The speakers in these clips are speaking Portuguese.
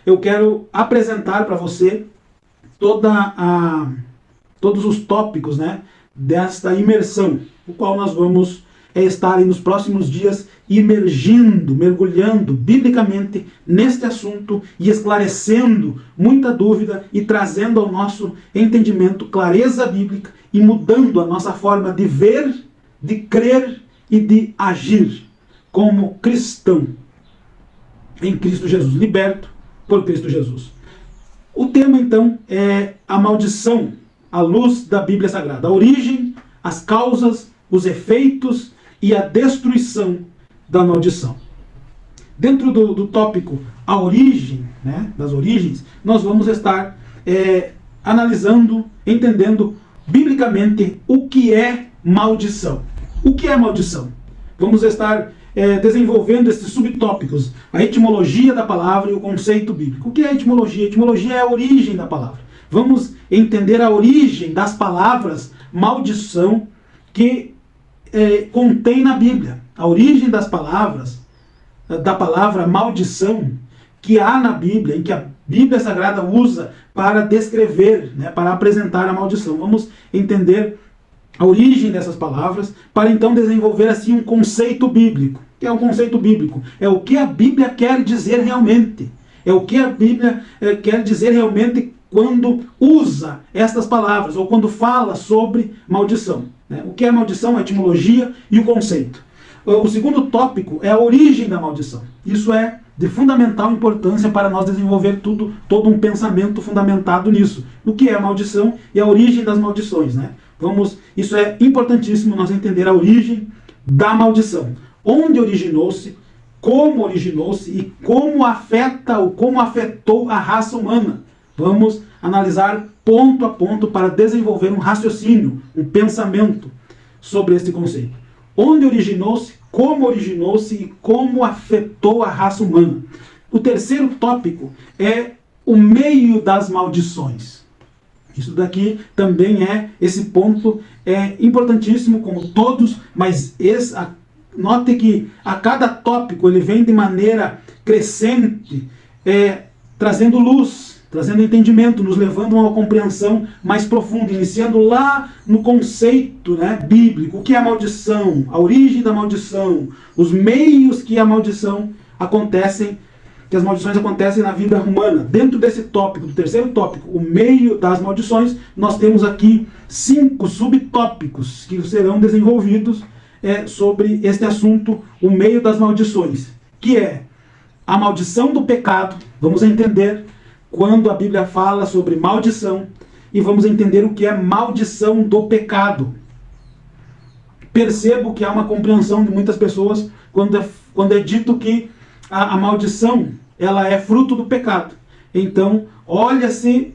eu quero apresentar para você todos os tópicos, né, desta imersão, o qual nós vamos estar aí nos próximos dias imergindo, mergulhando biblicamente neste assunto e esclarecendo muita dúvida e trazendo ao nosso entendimento clareza bíblica e mudando a nossa forma de ver, de crer e de agir como cristão em Cristo Jesus, liberto por Cristo Jesus. O tema então é a maldição à luz da Bíblia Sagrada, a origem, as causas, os efeitos e a destruição da maldição. Dentro do tópico a origem, né, das origens, nós vamos estar analisando, entendendo biblicamente o que é maldição. O que é maldição? Vamos estar desenvolvendo esses subtópicos, a etimologia da palavra e o conceito bíblico. O que é etimologia? Etimologia é a origem da palavra. Vamos entender a origem das palavras maldição que contém na Bíblia. A origem das palavras, da palavra maldição, que há na Bíblia, em que a Bíblia Sagrada usa para descrever, né, para apresentar a maldição. Vamos entender a origem dessas palavras, para então desenvolver assim um conceito bíblico. O que é um conceito bíblico? É o que a Bíblia quer dizer realmente. É o que a Bíblia quer dizer realmente quando usa estas palavras, ou quando fala sobre maldição. O que é maldição, a etimologia e o conceito. O segundo tópico é a origem da maldição. Isso é de fundamental importância para nós desenvolver todo um pensamento fundamentado nisso. O que é a maldição e a origem das maldições, né? Isso é importantíssimo nós entender a origem da maldição. Onde originou-se, como originou-se e como afeta ou como afetou a raça humana. Vamos analisar ponto a ponto para desenvolver um raciocínio, um pensamento sobre este conceito. Onde originou-se, e como afetou a raça humana. O terceiro tópico é o meio das maldições. Isso daqui também esse ponto é importantíssimo, como todos, mas note que a cada tópico ele vem de maneira crescente, trazendo luz, trazendo entendimento, nos levando a uma compreensão mais profunda, iniciando lá no conceito, né, bíblico, o que é a maldição, a origem da maldição, os meios que a maldição acontecem, que as maldições acontecem na vida humana. Dentro desse tópico, do terceiro tópico, o meio das maldições, nós temos aqui 5 subtópicos que serão desenvolvidos sobre este assunto, o meio das maldições, que é a maldição do pecado. Vamos entender quando a Bíblia fala sobre maldição e vamos entender o que é maldição do pecado. Percebo que há uma compreensão de muitas pessoas quando é dito que a maldição ela é fruto do pecado. Então, olha-se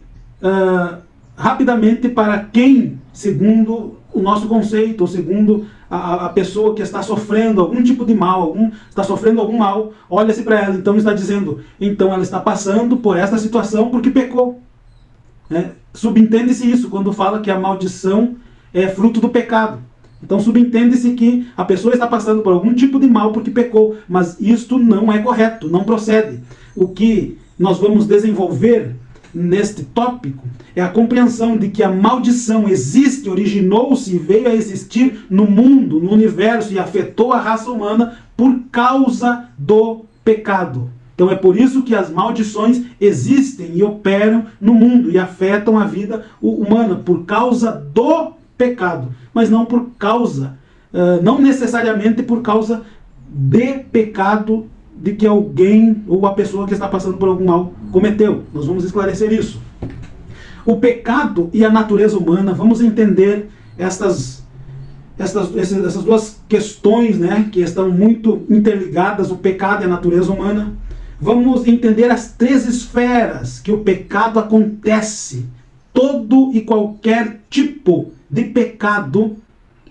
rapidamente para quem, segundo o nosso conceito, ou segundo a pessoa que está sofrendo algum tipo de mal, está sofrendo algum mal, olha-se para ela, então está dizendo, então ela está passando por esta situação porque pecou. Subentende-se isso quando fala que a maldição é fruto do pecado. Então subentende-se que a pessoa está passando por algum tipo de mal porque pecou, mas isto não é correto, não procede. O que nós vamos desenvolver neste tópico é a compreensão de que a maldição existe, originou-se e veio a existir no mundo, no universo e afetou a raça humana por causa do pecado. Então é por isso que as maldições existem e operam no mundo e afetam a vida humana, por causa do pecado, mas não por causa, não necessariamente por causa de pecado de que alguém ou a pessoa que está passando por algum mal cometeu. Nós vamos esclarecer isso. O pecado e a natureza humana, vamos entender essas duas questões, né, que estão muito interligadas, o pecado e a natureza humana. Vamos entender as 3 esferas que o pecado acontece, todo e qualquer tipo de pecado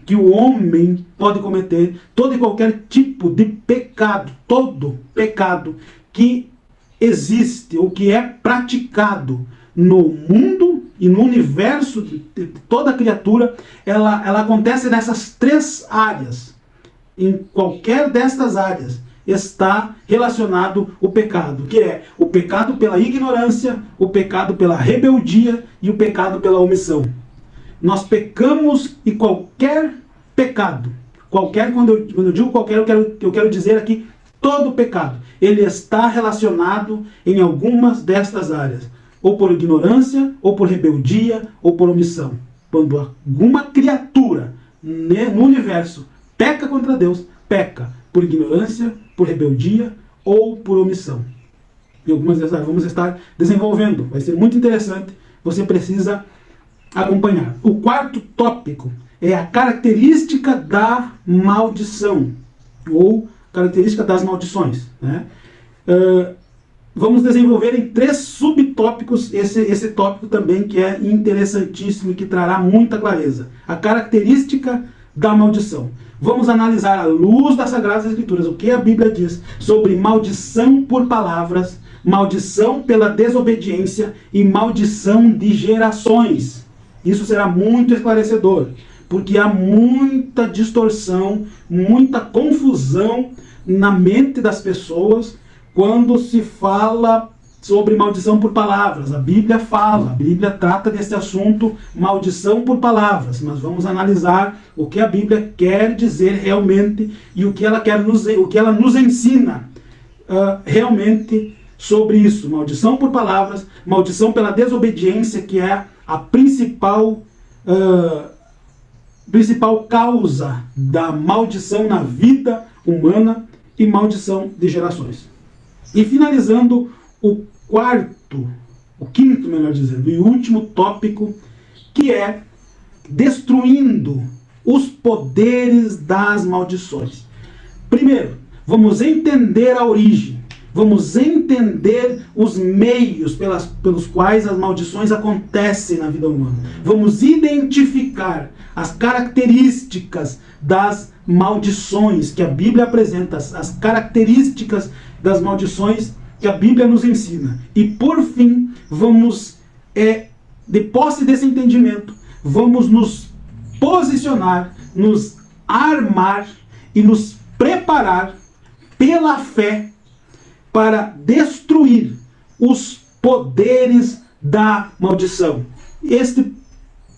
que o homem pode cometer, todo e qualquer tipo de pecado, todo pecado que existe ou que é praticado no mundo e no universo de toda criatura, ela acontece nessas 3 áreas. Em qualquer destas áreas está relacionado o pecado, que é o pecado pela ignorância, o pecado pela rebeldia e o pecado pela omissão. Nós pecamos e qualquer pecado, quando eu digo qualquer, eu quero dizer aqui todo pecado, ele está relacionado em algumas destas áreas, ou por ignorância, ou por rebeldia, ou por omissão. Quando alguma criatura no universo peca contra Deus, peca por ignorância, por rebeldia ou por omissão. E algumas dessas vamos estar desenvolvendo. Vai ser muito interessante. Você precisa acompanhar. O quarto tópico é a característica da maldição, ou característica das maldições, né? Vamos desenvolver em 3 subtópicos esse tópico também, que é interessantíssimo e que trará muita clareza. A característica da maldição. Vamos analisar à luz das Sagradas Escrituras o que a Bíblia diz sobre maldição por palavras, maldição pela desobediência e maldição de gerações. Isso será muito esclarecedor, porque há muita distorção, muita confusão na mente das pessoas quando se fala sobre maldição por palavras. A Bíblia trata desse assunto, maldição por palavras. Mas vamos analisar o que a Bíblia quer dizer realmente e o que ela nos ensina realmente sobre isso. Maldição por palavras, maldição pela desobediência, que é a principal causa da maldição na vida humana e maldição de gerações. E finalizando o quinto, melhor dizendo, e último tópico, que é destruindo os poderes das maldições. Primeiro, vamos entender a origem, vamos entender os meios pelos quais as maldições acontecem na vida humana. Vamos identificar as características das maldições que a Bíblia apresenta, as características das maldições que a Bíblia nos ensina. E por fim, vamos, de posse desse entendimento, vamos nos posicionar, nos armar e nos preparar pela fé para destruir os poderes da maldição. Este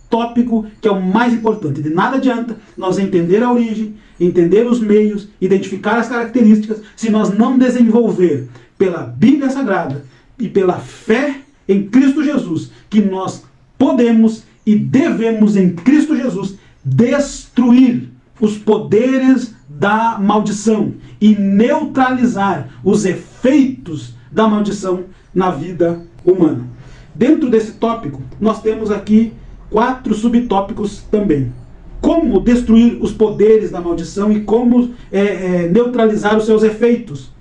tópico que é o mais importante. De nada adianta nós entender a origem, entender os meios, identificar as características, se nós não desenvolver pela Bíblia Sagrada e pela fé em Cristo Jesus, que nós podemos e devemos em Cristo Jesus destruir os poderes da maldição e neutralizar os efeitos da maldição na vida humana. Dentro desse tópico, nós temos aqui 4 subtópicos também. Como destruir os poderes da maldição e como neutralizar os seus efeitos.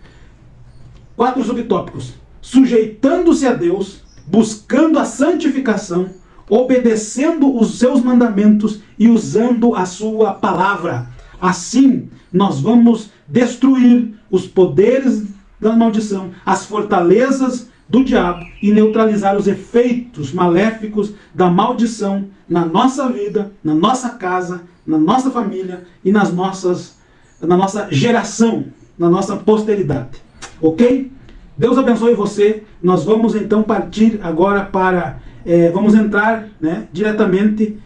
4 subtópicos. Sujeitando-se a Deus, buscando a santificação, obedecendo os seus mandamentos e usando a sua palavra. Assim, nós vamos destruir os poderes da maldição, as fortalezas do diabo e neutralizar os efeitos maléficos da maldição na nossa vida, na nossa casa, na nossa família e na nossa geração, na nossa posteridade. Ok? Deus abençoe você. Nós vamos então partir agora para... vamos entrar diretamente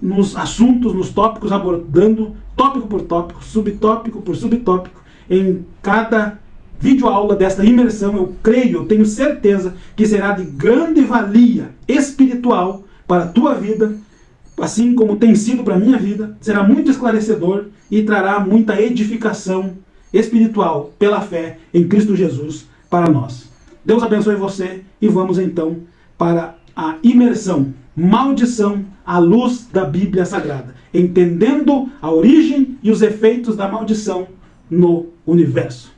nos assuntos, nos tópicos, abordando tópico por tópico, subtópico por subtópico, em cada videoaula desta imersão. Eu creio, eu tenho certeza que será de grande valia espiritual para a tua vida, assim como tem sido para a minha vida. Será muito esclarecedor e trará muita edificação espiritual pela fé em Cristo Jesus para nós. Deus abençoe você e vamos então para a imersão, maldição à luz da Bíblia Sagrada, entendendo a origem e os efeitos da maldição no universo.